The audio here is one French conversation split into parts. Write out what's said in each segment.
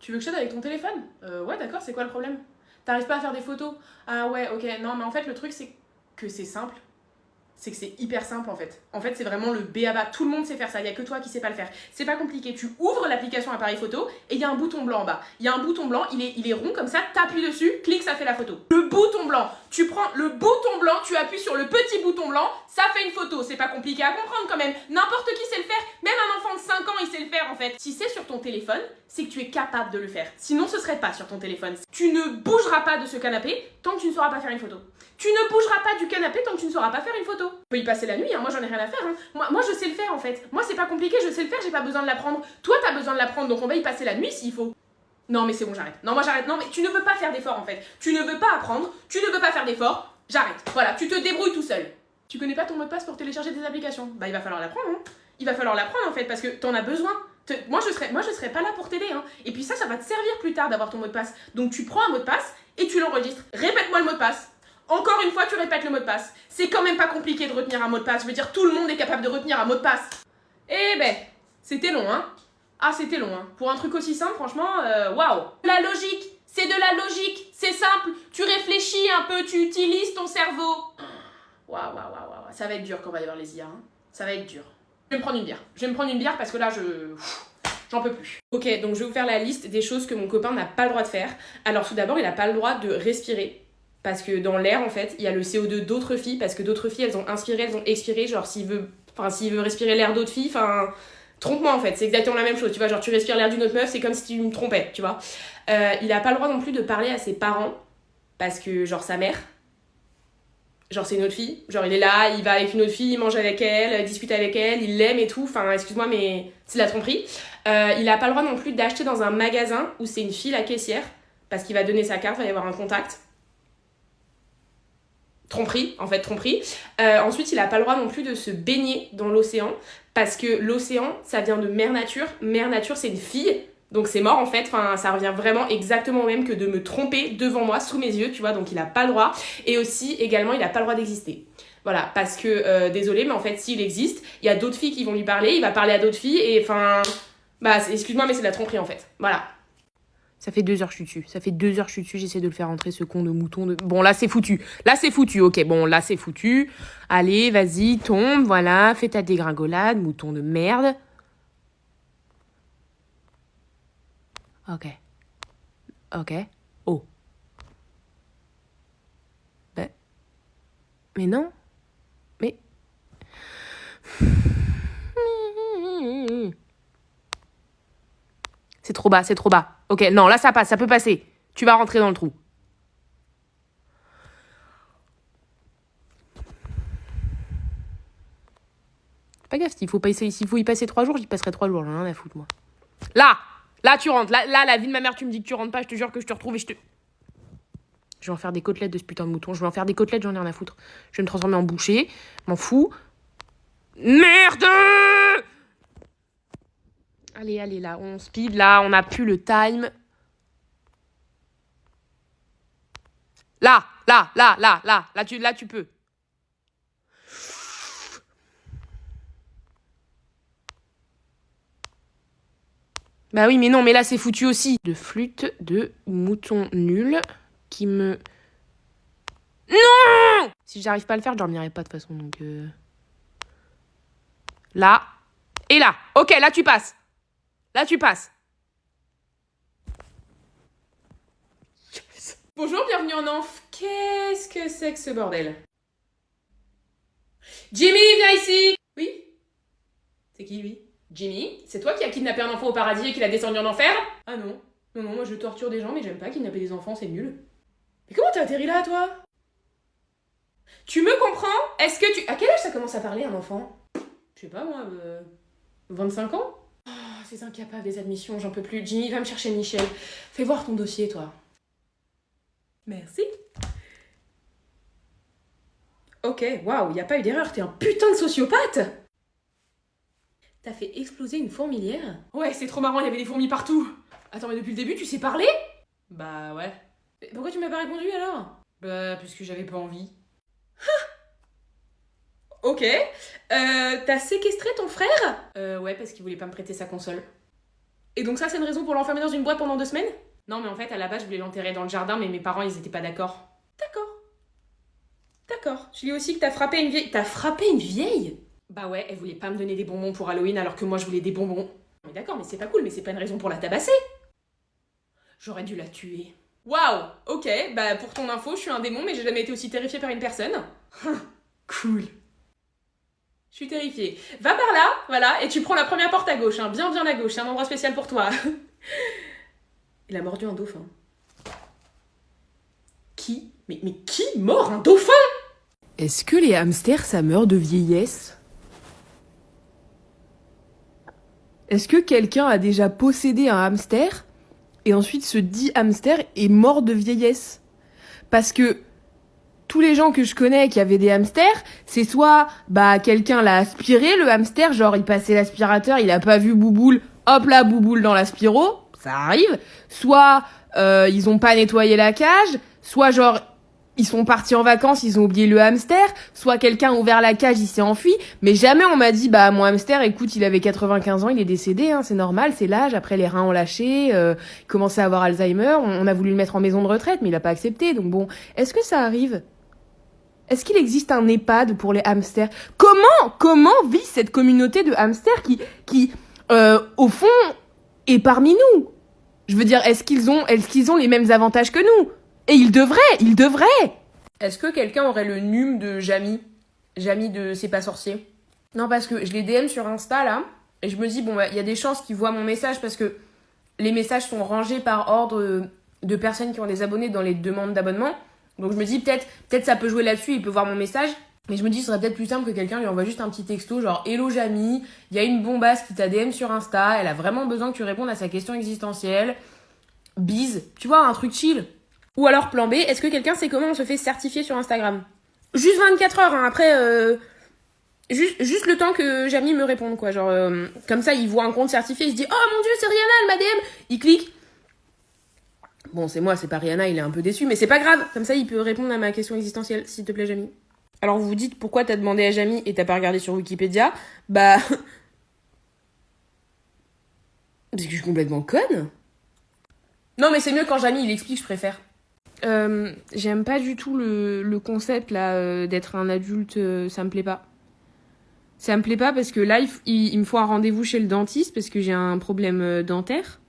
Tu veux que je t'aide avec ton téléphone? Ouais, d'accord, c'est quoi le problème? T'arrives pas à faire des photos? Ah ouais, ok, non, mais en fait, le truc, c'est que c'est simple. C'est que c'est hyper simple en fait. En fait, c'est vraiment le b.a.-ba. Tout le monde sait faire ça, il n'y a que toi qui sais pas le faire. C'est pas compliqué, tu ouvres l'application appareil photo et il y a un bouton blanc en bas. Il y a un bouton blanc, il est rond comme ça, t'appuies dessus, clic, ça fait la photo. Le bouton blanc, tu prends le bouton blanc, tu appuies sur le petit bouton blanc, ça fait une photo. C'est pas compliqué à comprendre quand même. N'importe qui sait le faire, même un enfant de 5 ans il sait le faire en fait. Si c'est sur ton téléphone, c'est que tu es capable de le faire. Sinon, ce serait pas sur ton téléphone. Tu ne bougeras pas de ce canapé tant que tu ne sauras pas faire une photo. Tu ne bougeras pas du canapé tant que tu ne sauras pas faire une photo. Tu peux y passer la nuit, hein, moi j'en ai rien à faire. Hein. Moi je sais le faire en fait. Moi c'est pas compliqué, je sais le faire, j'ai pas besoin de l'apprendre. Toi t'as besoin de l'apprendre, donc on va y passer la nuit s'il faut. Non mais c'est bon, j'arrête. Non moi j'arrête. Non mais tu ne veux pas faire d'efforts en fait. Tu ne veux pas apprendre, tu ne veux pas faire d'efforts. J'arrête. Voilà, tu te débrouilles tout seul. Tu connais pas ton mot de passe pour télécharger des applications? Bah il va falloir l'apprendre. Hein. Il va falloir l'apprendre en fait parce que t'en as besoin. Moi je serais pas là pour t'aider. Hein. Et puis ça va te servir plus tard d'avoir ton mot de passe. Donc tu prends un mot de passe et tu l'enregistres. Répète-moi le mot de passe. Encore une fois, tu répètes le mot de passe. C'est quand même pas compliqué de retenir un mot de passe. Je veux dire, tout le monde est capable de retenir un mot de passe. Eh ben, c'était long, hein. Ah, c'était long, hein. Pour un truc aussi simple, franchement, waouh. La logique, c'est de la logique. C'est simple. Tu réfléchis un peu, tu utilises ton cerveau. Waouh. Ça va être dur quand on va y avoir les IA, hein. Ça va être dur. Je vais me prendre une bière. Je vais me prendre une bière parce que là, j'en peux plus. Ok, donc je vais vous faire la liste des choses que mon copain n'a pas le droit de faire. Alors tout d'abord, il n'a pas le droit de respirer. Parce que dans l'air, en fait, il y a le CO2 d'autres filles, parce que d'autres filles, elles ont inspiré, elles ont expiré, genre s'il veut respirer l'air d'autres filles, trompe-moi en fait, c'est exactement la même chose, tu vois, genre tu respires l'air d'une autre meuf, c'est comme si tu me trompais, tu vois. Il a pas le droit non plus de parler à ses parents, parce que genre sa mère, genre c'est une autre fille, genre il est là, il va avec une autre fille, il mange avec elle, discute avec elle, il l'aime et tout, excuse-moi mais c'est de la tromperie. Il a pas le droit non plus d'acheter dans un magasin où c'est une fille la caissière, parce qu'il va donner sa carte, il va y avoir un contact. Tromperie. Ensuite, il a pas le droit non plus de se baigner dans l'océan, parce que l'océan, ça vient de mère nature. Mère nature, c'est une fille, donc c'est mort en fait. Ça revient vraiment exactement au même que de me tromper devant moi, sous mes yeux, tu vois, donc il a pas le droit. Et aussi, également, il a pas le droit d'exister. Voilà, parce que, désolé, mais en fait, s'il existe, il y a d'autres filles qui vont lui parler, il va parler à d'autres filles, et excuse-moi, mais c'est de la tromperie en fait. Voilà. Ça fait 2 heures que je suis dessus. J'essaie de le faire rentrer ce con de mouton de... Bon, là, c'est foutu. Ok, bon, là, c'est foutu. Allez, vas-y, tombe, voilà. Fais ta dégringolade, mouton de merde. Ok. Oh. Ben... Mais non. Mais... C'est trop bas. Ok, non, là, ça passe, ça peut passer. Tu vas rentrer dans le trou. Pas gaffe, s'il faut y passer 3 jours, j'y passerai 3 jours. J'en ai rien à foutre, moi. Là, tu rentres. Là, la vie de ma mère, tu me dis que tu rentres pas, je te jure que je te retrouve et je vais en faire des côtelettes de ce putain de mouton. J'en ai rien à foutre. Je vais me transformer en boucher. M'en fous. Merde! Allez, là, on speed, là, on n'a plus le time. Là, tu peux. Bah oui, mais non, mais là, c'est foutu aussi. De flûte de mouton nul qui me... Non! Si j'arrive pas à le faire, je dormirai pas de toute façon, donc... Là. Et là. Ok, là, tu passes. Bonjour, bienvenue en Enf. Qu'est-ce que c'est que ce bordel? Jimmy, viens ici! Oui? C'est qui, lui? Jimmy, c'est toi qui as kidnappé un enfant au paradis et qui l'a descendu en enfer? Ah non. Non, moi je torture des gens, mais j'aime pas kidnapper des enfants, c'est nul. Mais comment t'as atterri là, toi? Tu me comprends? Est-ce que tu... À quel âge ça commence à parler, un enfant? Je sais pas, moi, 25 ans? Oh, ces incapables des admissions, j'en peux plus. Jimmy, va me chercher Michel. Fais voir ton dossier, toi. Merci. Ok, waouh, y a pas eu d'erreur, t'es un putain de sociopathe! T'as fait exploser une fourmilière? Ouais, c'est trop marrant, il y avait des fourmis partout. Attends, mais depuis le début, tu sais parler? Bah ouais. Mais pourquoi tu m'as pas répondu alors? Bah, parce que j'avais pas envie. Ok. T'as séquestré ton frère? Ouais, parce qu'il voulait pas me prêter sa console. Et donc ça, c'est une raison pour l'enfermer dans une boîte pendant 2 semaines? Non, mais en fait, à la base, je voulais l'enterrer dans le jardin, mais mes parents, ils étaient pas d'accord. D'accord. Je lis aussi que t'as frappé une vieille. T'as frappé une vieille? Bah ouais, elle voulait pas me donner des bonbons pour Halloween alors que moi, je voulais des bonbons. Mais d'accord, mais c'est pas cool, mais c'est pas une raison pour la tabasser. J'aurais dû la tuer. Waouh, ok, bah pour ton info, je suis un démon, mais j'ai jamais été aussi terrifiée par une personne. Cool. Je suis terrifiée. Va par là, voilà, et tu prends la première porte à gauche, hein, bien à gauche, c'est un endroit spécial pour toi. Il a mordu un dauphin. Qui mais qui mord un dauphin? Est-ce que les hamsters, ça meurt de vieillesse? Est-ce que quelqu'un a déjà possédé un hamster et ensuite ce dit hamster est mort de vieillesse? Parce que tous les gens que je connais qui avaient des hamsters, c'est soit quelqu'un l'a aspiré le hamster, genre il passait l'aspirateur, il a pas vu Bouboule, hop là Bouboule dans l'aspiro, ça arrive. Soit ils ont pas nettoyé la cage, soit genre ils sont partis en vacances, ils ont oublié le hamster, soit quelqu'un a ouvert la cage, il s'est enfui, mais jamais on m'a dit mon hamster, écoute, il avait 95 ans, il est décédé, hein, c'est normal, c'est l'âge, après les reins ont lâché, il commençait à avoir Alzheimer, on a voulu le mettre en maison de retraite, mais il a pas accepté, donc bon, est-ce que ça arrive? Est-ce qu'il existe un EHPAD pour les hamsters? Comment vit cette communauté de hamsters qui au fond, est parmi nous? Je veux dire, est-ce qu'ils ont les mêmes avantages que nous? Et ils devraient. Est-ce que quelqu'un aurait le num de Jamy? Jamy de C'est pas sorcier? Non, parce que je les DM sur Insta, là, et je me dis, il y a des chances qu'ils voient mon message, parce que les messages sont rangés par ordre de personnes qui ont des abonnés dans les demandes d'abonnement. Donc je me dis, peut-être ça peut jouer là-dessus, il peut voir mon message. Mais je me dis, ce serait peut-être plus simple que quelqu'un lui envoie juste un petit texto, genre « Hello Jamy, il y a une bombasse qui t'a DM sur Insta, elle a vraiment besoin que tu répondes à sa question existentielle. Bise. » Tu vois, un truc chill. Ou alors plan B, est-ce que quelqu'un sait comment on se fait certifier sur Instagram? Juste 24 heures, hein, après... Juste le temps que Jamy me réponde, quoi. Genre, comme ça, il voit un compte certifié, il se dit « Oh mon dieu, c'est Rihanna, elle m'a DM !» Il clique. Bon, c'est moi, c'est pas Rihanna, il est un peu déçu, mais c'est pas grave. Comme ça, il peut répondre à ma question existentielle, s'il te plaît, Jamy. Alors, vous vous dites, pourquoi t'as demandé à Jamy et t'as pas regardé sur Wikipédia? Parce que je suis complètement conne. Non, mais c'est mieux quand Jamy, il explique, je préfère. J'aime pas du tout le concept, là, d'être un adulte, ça me plaît pas. Ça me plaît pas parce que là, il me faut un rendez-vous chez le dentiste parce que j'ai un problème dentaire.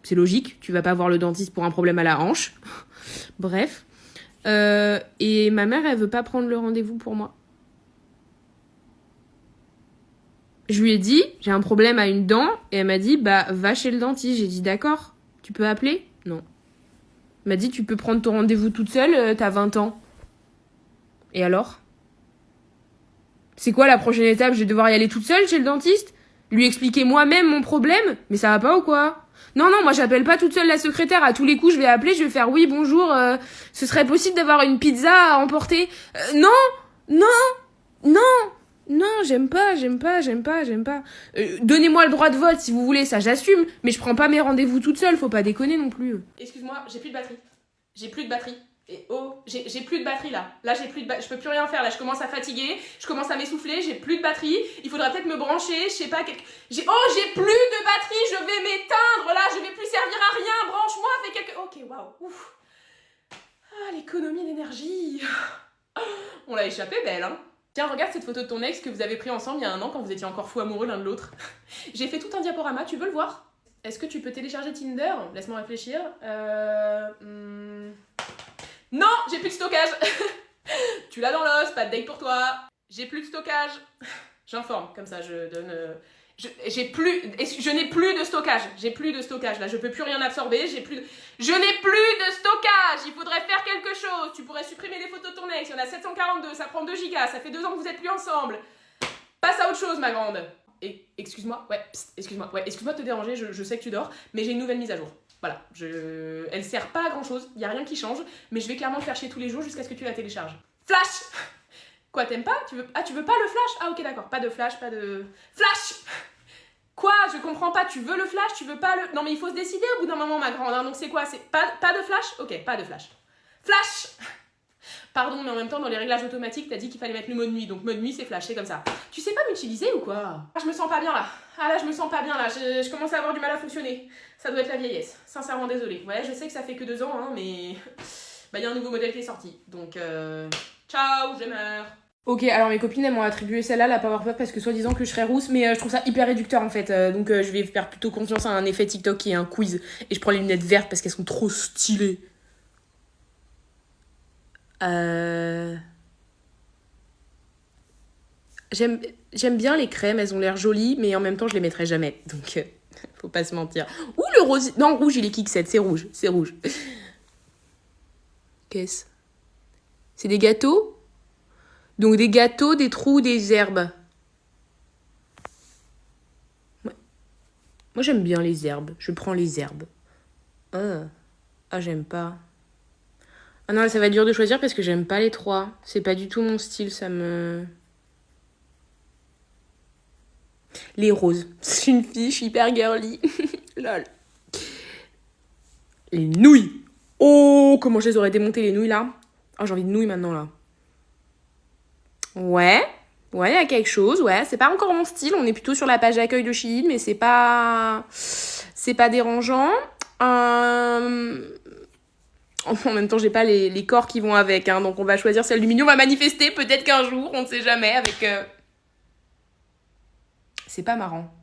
C'est logique, tu vas pas voir le dentiste pour un problème à la hanche. Bref. Et ma mère, elle veut pas prendre le rendez-vous pour moi. Je lui ai dit, j'ai un problème à une dent, et elle m'a dit, va chez le dentiste. J'ai dit, d'accord, tu peux appeler? Non. Elle m'a dit, tu peux prendre ton rendez-vous toute seule, t'as 20 ans. Et alors? C'est quoi la prochaine étape? Je vais devoir y aller toute seule chez le dentiste? Lui expliquer moi-même mon problème? Mais ça va pas ou quoi? Non, moi j'appelle pas toute seule la secrétaire. À tous les coups, je vais appeler, je vais faire oui, bonjour, ce serait possible d'avoir une pizza à emporter? Non, j'aime pas. Donnez-moi le droit de vote si vous voulez, ça j'assume, mais je prends pas mes rendez-vous toute seule, faut pas déconner non plus. Excuse-moi, j'ai plus de batterie. Et j'ai plus de batterie là. Là, j'ai plus de batterie. Je peux plus rien faire là. Je commence à fatiguer. Je commence à m'essouffler. J'ai plus de batterie. Il faudra peut-être me brancher. Je sais pas. J'ai plus de batterie. Je vais m'éteindre là. Je vais plus servir à rien. Branche-moi. Fais quelque. Ok, waouh. Ouf. Ah, l'économie d'énergie. On l'a échappé belle, hein. Tiens, regarde cette photo de ton ex que vous avez pris ensemble il y a 1 an quand vous étiez encore fous amoureux l'un de l'autre. J'ai fait tout un diaporama. Tu veux le voir? Est-ce que tu peux télécharger Tinder? Laisse-moi réfléchir. Non, j'ai plus de stockage. Tu l'as dans l'os, pas de date pour toi. J'ai plus de stockage. J'informe, comme ça je donne... Je n'ai plus de stockage. J'ai plus de stockage, là, je peux plus rien absorber. Je n'ai plus de stockage. Il faudrait faire quelque chose. Tu pourrais supprimer les photos de ton ex. Il y en a 742, ça prend 2 gigas. Ça fait 2 ans que vous êtes plus ensemble. Passe à autre chose, ma grande. Et excuse-moi de te déranger, je sais que tu dors, mais j'ai une nouvelle mise à jour. Voilà, elle sert pas à grand chose, y a rien qui change, mais je vais clairement te faire chier tous les jours jusqu'à ce que tu la télécharges. Flash! Quoi, t'aimes pas? Tu veux pas le flash? Ah ok, d'accord, pas de flash, Flash! Quoi? Je comprends pas, tu veux le flash? Tu veux pas le... Non mais il faut se décider au bout d'un moment, ma grande, hein. Donc c'est quoi? C'est pas de flash? Ok, pas de flash. Flash! Pardon, mais en même temps, dans les réglages automatiques, t'as dit qu'il fallait mettre le mode nuit. Donc mode nuit, c'est flashé comme ça. Tu sais pas m'utiliser ou quoi? Ah, je me sens pas bien là. Ah là, je me sens pas bien là. Je commence à avoir du mal à fonctionner. Ça doit être la vieillesse. Sincèrement désolée. Ouais, je sais que ça fait que 2 ans, hein, mais... Bah, y a un nouveau modèle qui est sorti. Donc, ciao, je meurs. Ok, alors mes copines, elles m'ont attribué celle-là, la Powerpuff, parce que soi-disant que je serais rousse, mais je trouve ça hyper réducteur en fait. Donc je vais faire plutôt confiance à un effet TikTok qui est un quiz. Et je prends les lunettes vertes parce qu'elles sont trop stylées. J'aime bien les crèmes, elles ont l'air jolies, mais en même temps, je les mettrai jamais. Donc, faut pas se mentir. Ouh, le rose... Non, rouge, il est Kik7, c'est rouge, c'est rouge. Qu'est-ce? C'est des gâteaux? Donc des gâteaux, des trous, des herbes. Moi, j'aime bien les herbes. Je prends les herbes. Ah, j'aime pas. Ah non, ça va être dur de choisir parce que j'aime pas les 3. C'est pas du tout mon style, ça me... Les roses. C'est une fille, je suis hyper girly. Lol. Les nouilles. Oh, comment je les aurais démontées, les nouilles, là. Oh, j'ai envie de nouilles maintenant, là. Ouais, il y a quelque chose, ouais. C'est pas encore mon style, on est plutôt sur la page d'accueil de Shein, mais c'est pas dérangeant. En même temps, j'ai pas les corps qui vont avec, hein, donc on va choisir celle du milieu. On va manifester, peut-être qu'un jour, on ne sait jamais, avec... C'est pas marrant.